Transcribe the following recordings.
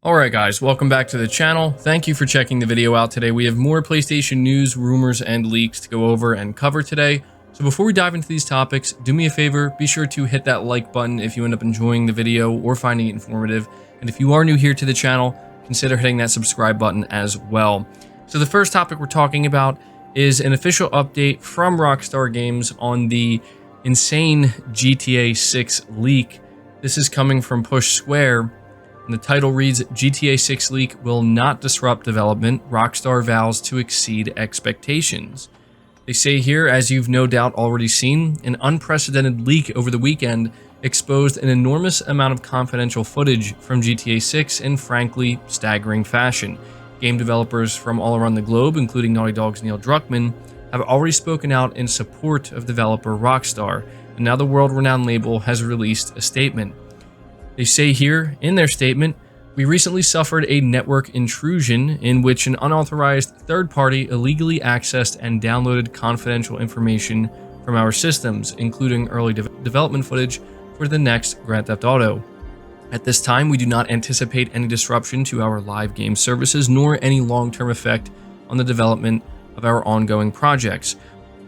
Alright guys, welcome back to the channel. Thank you for checking the video out today. We have more PlayStation news, rumors, and leaks to go over and cover today. So before we dive into these topics, do me a favor, be sure to hit that like button if you end up enjoying the video or finding it informative. And if you are new here to the channel, consider hitting that subscribe button as well. So the first topic we're talking about is an official update from Rockstar Games on the insane GTA 6 leak. This is coming from Push Square. And the title reads, GTA 6 leak will not disrupt development. Rockstar vows to exceed expectations. They say here, as you've no doubt already seen, an unprecedented leak over the weekend exposed an enormous amount of confidential footage from GTA 6 in frankly staggering fashion. Game developers from all around the globe, including Naughty Dog's Neil Druckmann, have already spoken out in support of developer Rockstar, and now the world-renowned label has released a statement. They say here in their statement, we recently suffered a network intrusion in which an unauthorized third party illegally accessed and downloaded confidential information from our systems, including early development footage for the next Grand Theft Auto. At this time, we do not anticipate any disruption to our live game services, nor any long-term effect on the development of our ongoing projects.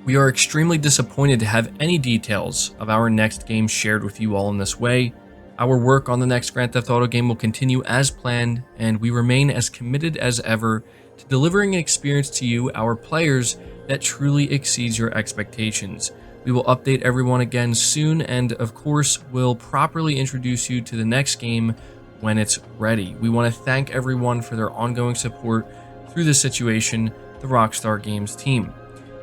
We are extremely disappointed to have any details of our next game shared with you all in this way. Our work on the next Grand Theft Auto game will continue as planned, and we remain as committed as ever to delivering an experience to you, our players, that truly exceeds your expectations. We will update everyone again soon, and of course, will properly introduce you to the next game when it's ready. We want to thank everyone for their ongoing support through this situation, the Rockstar Games team.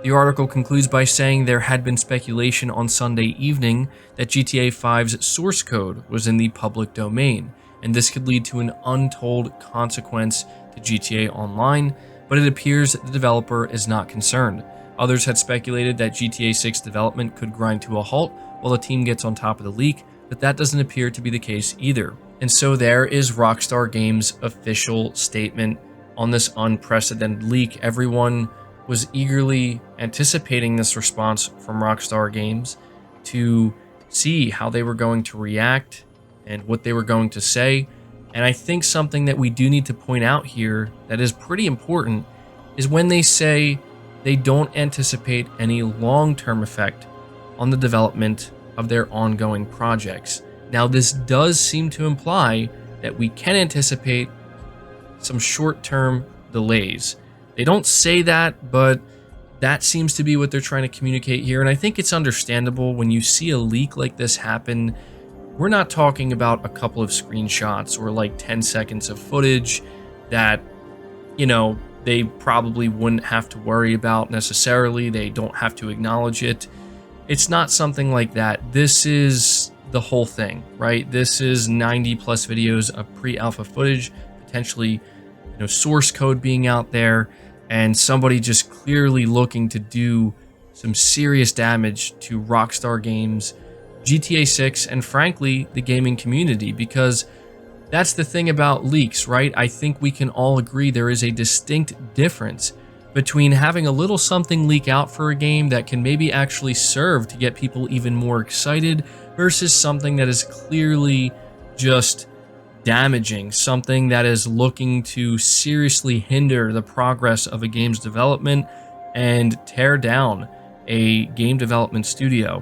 The article concludes by saying there had been speculation on Sunday evening that GTA 5's source code was in the public domain, and this could lead to an untold consequence to GTA Online, but it appears that the developer is not concerned. Others had speculated that GTA 6 development could grind to a halt while the team gets on top of the leak, but that doesn't appear to be the case either. And so there is Rockstar Games' official statement on this unprecedented leak. Everyone was eagerly anticipating this response from Rockstar Games to see how they were going to react and what they were going to say. And I think something that we do need to point out here that is pretty important is when they say they don't anticipate any long-term effect on the development of their ongoing projects. Now, this does seem to imply that we can anticipate some short-term delays. They don't say that, but that seems to be what they're trying to communicate here. And I think it's understandable when you see a leak like this happen. We're not talking about a couple of screenshots or like 10 seconds of footage that, you know, they probably wouldn't have to worry about necessarily. They don't have to acknowledge it. It's not something like that. This is the whole thing, right? This is 90 plus videos of pre-alpha footage, potentially, you know, source code being out there, and somebody just clearly looking to do some serious damage to Rockstar Games, GTA 6, and frankly, the gaming community, because that's the thing about leaks, right? I think we can all agree there is a distinct difference between having a little something leak out for a game that can maybe actually serve to get people even more excited versus something that is clearly just damaging, something that is looking to seriously hinder the progress of a game's development and tear down a game development studio.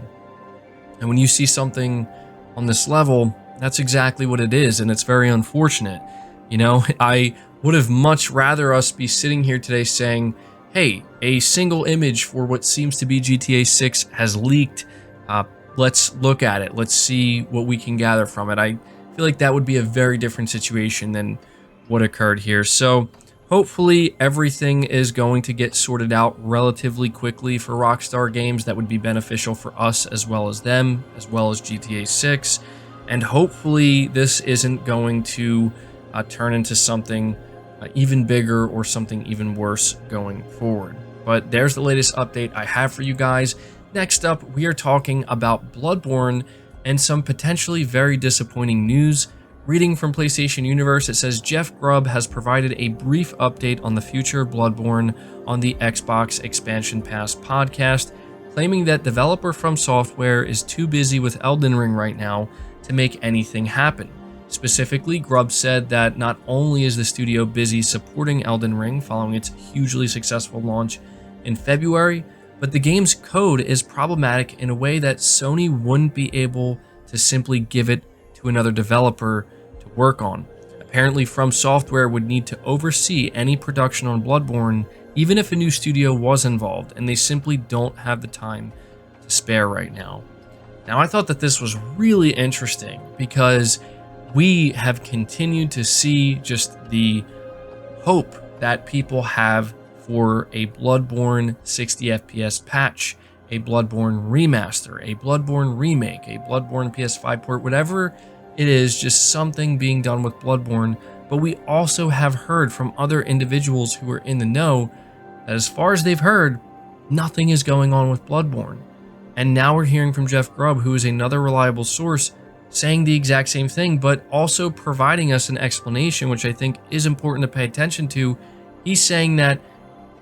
And when you see something on this level, that's exactly what it is, and it's very unfortunate. You know, I would have much rather us be sitting here today saying, hey, a single image for what seems to be GTA 6 has leaked. Let's look at it. Let's see what we can gather from it. I feel like that would be a very different situation than what occurred here. So hopefully everything is going to get sorted out relatively quickly for Rockstar Games. That would be beneficial for us as well as them, as well as GTA 6. And hopefully this isn't going to turn into something even bigger or something even worse going forward. But there's the latest update I have for you guys. Next up, we are talking about Bloodborne and some potentially very disappointing news. Reading from PlayStation Universe, it says Jeff Grubb has provided a brief update on the future of Bloodborne on the Xbox Expansion Pass podcast, claiming that developer From Software is too busy with Elden Ring right now to make anything happen. Specifically, Grubb said that not only is the studio busy supporting Elden Ring following its hugely successful launch in February, but the game's code is problematic in a way that Sony wouldn't be able to simply give it to another developer to work on. Apparently, From Software would need to oversee any production on Bloodborne, even if a new studio was involved, and they simply don't have the time to spare right now. Now, I thought that this was really interesting because we have continued to see just the hope that people have for a Bloodborne 60 FPS patch, a Bloodborne remaster, a Bloodborne remake, a Bloodborne PS5 port, whatever it is, just something being done with Bloodborne. But we also have heard from other individuals who are in the know that as far as they've heard, nothing is going on with Bloodborne. And now we're hearing from Jeff Grubb, who is another reliable source, saying the exact same thing, but also providing us an explanation, which I think is important to pay attention to. He's saying that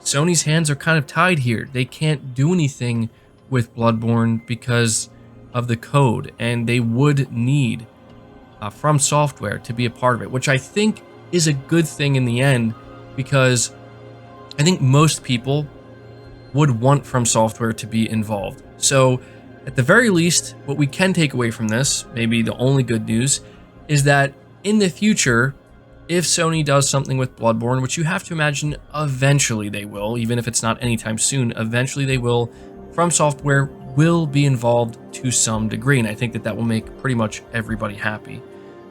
Sony's hands are kind of tied here. They can't do anything with Bloodborne because of the code, and they would need From Software to be a part of it, which I think is a good thing in the end, because I think most people would want From Software to be involved. So at the very least, what we can take away from this, maybe the only good news, is that in the future, if Sony does something with Bloodborne, which you have to imagine eventually they will, even if it's not anytime soon, eventually they will, From Software will be involved to some degree, and I think that that will make pretty much everybody happy.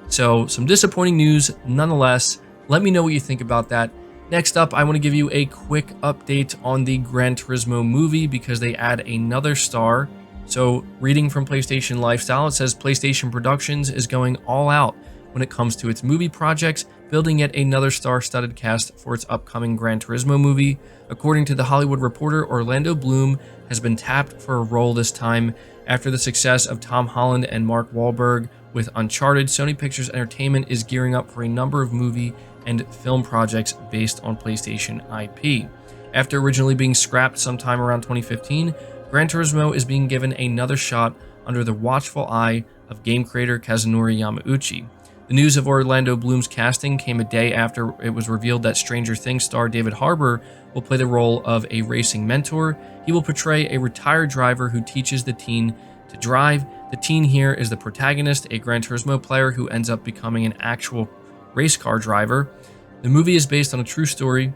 So some disappointing news nonetheless. Let me know what you think about that. Next up, I want to give you a quick update on the Gran Turismo movie because they add another star. So reading from PlayStation Lifestyle, it says PlayStation Productions is going all out when it comes to its movie projects, building yet another star-studded cast for its upcoming Gran Turismo movie. According to The Hollywood Reporter, Orlando Bloom has been tapped for a role this time. After the success of Tom Holland and Mark Wahlberg with Uncharted, Sony Pictures Entertainment is gearing up for a number of movie and film projects based on PlayStation IP. After originally being scrapped sometime around 2015, Gran Turismo is being given another shot under the watchful eye of game creator Kazunori Yamauchi. The news of Orlando Bloom's casting came a day after it was revealed that Stranger Things star David Harbour will play the role of a racing mentor. He will portray a retired driver who teaches the teen to drive. The teen here is the protagonist, a Gran Turismo player who ends up becoming an actual race car driver. The movie is based on a true story.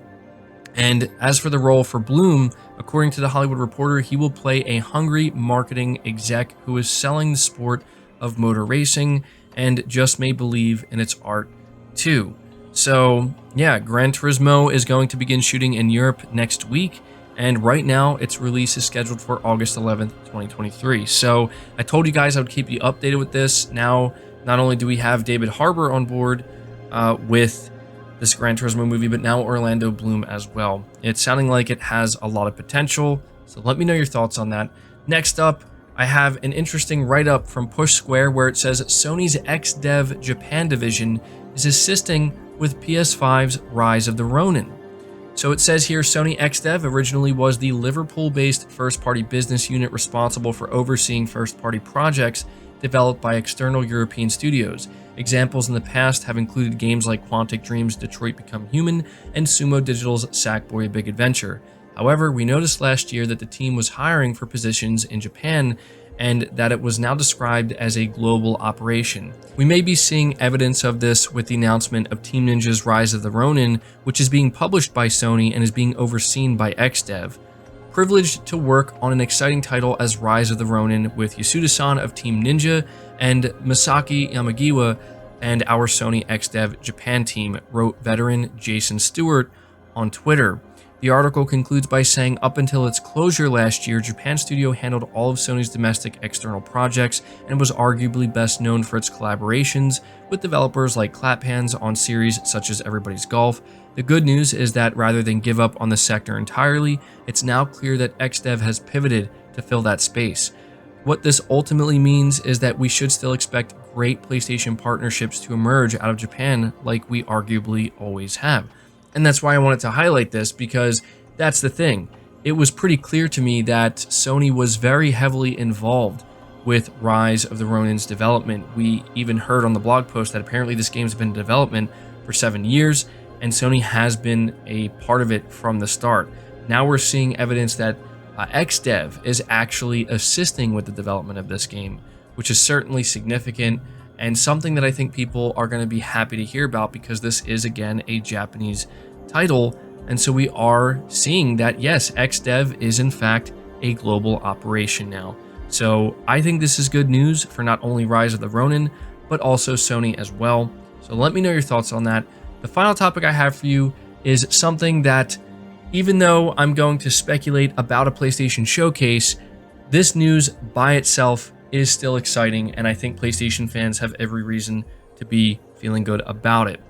And as for the role for Bloom, according to The Hollywood Reporter, he will play a hungry marketing exec who is selling the sport of motor racing and just may believe in its art too. So yeah, Gran Turismo is going to begin shooting in Europe next week, and right now its release is scheduled for August 11th, 2023. So I told you guys I would keep you updated with this. Now, not only do we have David Harbour on board with this Gran Turismo movie, but now Orlando Bloom as well. It's sounding like it has a lot of potential, so let me know your thoughts on that. Next up, I have an interesting write-up from Push Square where it says Sony's XDEV Japan division is assisting with PS5's Rise of the Ronin. So it says here, Sony XDEV originally was the Liverpool-based first-party business unit responsible for overseeing first-party projects developed by external European studios. Examples in the past have included games like Quantic Dream's Detroit Become Human and Sumo Digital's Sackboy: A Big Adventure. However, we noticed last year that the team was hiring for positions in Japan and that it was now described as a global operation. We may be seeing evidence of this with the announcement of Team Ninja's Rise of the Ronin, which is being published by Sony and is being overseen by XDEV. Privileged to work on an exciting title as Rise of the Ronin with Yasuda-san of Team Ninja and Masaki Yamagiwa and our Sony XDEV Japan team, wrote veteran Jason Stewart on Twitter. The article concludes by saying, up until its closure last year, Japan Studio handled all of Sony's domestic external projects and was arguably best known for its collaborations with developers like Claphands on series such as Everybody's Golf. The good news is that rather than give up on the sector entirely, it's now clear that XDEV has pivoted to fill that space. What this ultimately means is that we should still expect great PlayStation partnerships to emerge out of Japan like we arguably always have. And that's why I wanted to highlight this, because that's the thing. It was pretty clear to me that Sony was very heavily involved with Rise of the Ronin's development. We even heard on the blog post that apparently this game's been in development for 7 years, and Sony has been a part of it from the start. Now we're seeing evidence that XDEV is actually assisting with the development of this game, which is certainly significant and something that I think people are going to be happy to hear about, because this is, again, a Japanese title. And so we are seeing that, yes, XDEV is in fact a global operation now. So I think this is good news for not only Rise of the Ronin, but also Sony as well. So let me know your thoughts on that. The final topic I have for you is something that, even though I'm going to speculate about a PlayStation showcase, this news by itself is still exciting, and I think PlayStation fans have every reason to be feeling good about it.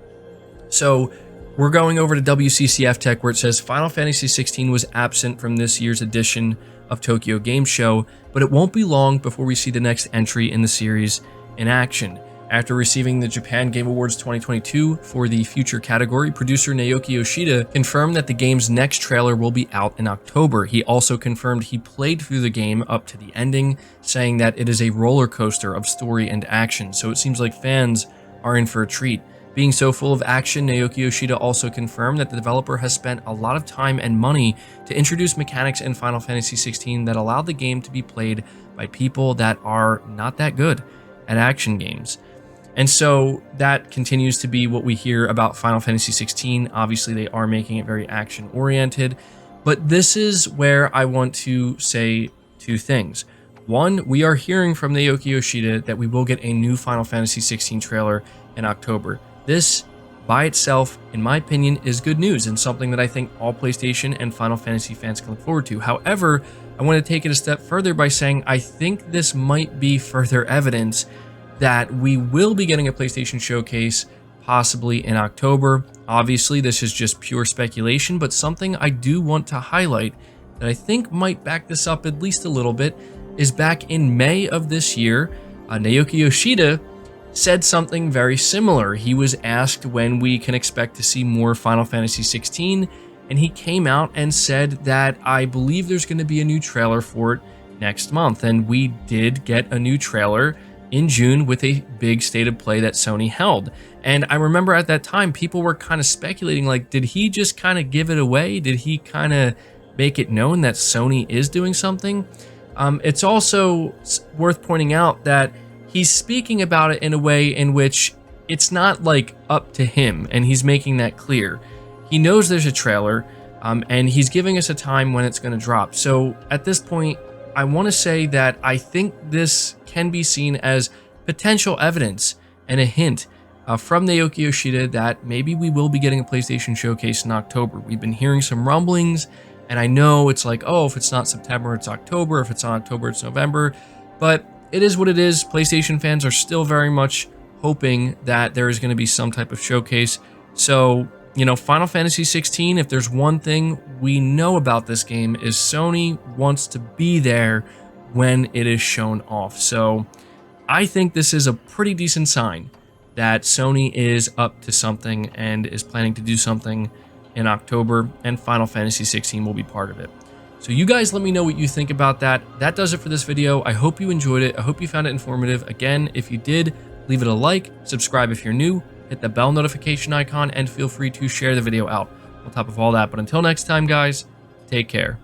So we're going over to WCCF Tech, where it says Final Fantasy XVI was absent from this year's edition of Tokyo Game Show, but it won't be long before we see the next entry in the series in action. After receiving the Japan Game Awards 2022 for the Future category, producer Naoki Yoshida confirmed that the game's next trailer will be out in October. He also confirmed he played through the game up to the ending, saying that it is a roller coaster of story and action, so it seems like fans are in for a treat. Being so full of action, Naoki Yoshida also confirmed that the developer has spent a lot of time and money to introduce mechanics in Final Fantasy XVI that allow the game to be played by people that are not that good at action games. And so that continues to be what we hear about Final Fantasy XVI. Obviously, they are making it very action-oriented, but this is where I want to say two things. One, we are hearing from Naoki Yoshida that we will get a new Final Fantasy XVI trailer in October. This, by itself, in my opinion, is good news and something that I think all PlayStation and Final Fantasy fans can look forward to. However, I want to take it a step further by saying I think this might be further evidence that we will be getting a PlayStation showcase possibly in October. Obviously, this is just pure speculation, but something I do want to highlight that I think might back this up at least a little bit is back in May of this year, Naoki Yoshida said something very similar. He was asked when we can expect to see more Final Fantasy XVI, and he came out and said that I believe there's going to be a new trailer for it next month. And we did get a new trailer in June with a big state of play that Sony held. And I remember at that time, people were kind of speculating, like, did he just kind of give it away? Did he kind of make it known that Sony is doing something? It's also worth pointing out that he's speaking about it in a way in which it's not like up to him, and he's making that clear. He knows there's a trailer, and he's giving us a time when it's going to drop. So at this point, I want to say that I think this can be seen as potential evidence and a hint from Naoki Yoshida that maybe we will be getting a PlayStation showcase in October. We've been hearing some rumblings, and I know it's like, oh, if it's not September, it's October. If it's not October, it's November. But it is what it is. PlayStation fans are still very much hoping that there is going to be some type of showcase. So, you know, Final Fantasy XVI, if there's one thing we know about this game, is Sony wants to be there when it is shown off. So I think this is a pretty decent sign that Sony is up to something and is planning to do something in October, and Final Fantasy XVI will be part of it. So you guys let me know what you think about that. That does it for this video. I hope you enjoyed it. I hope you found it informative. Again, if you did, leave it a like, subscribe if you're new, hit the bell notification icon, and feel free to share the video out on top of all that. But until next time, guys, take care.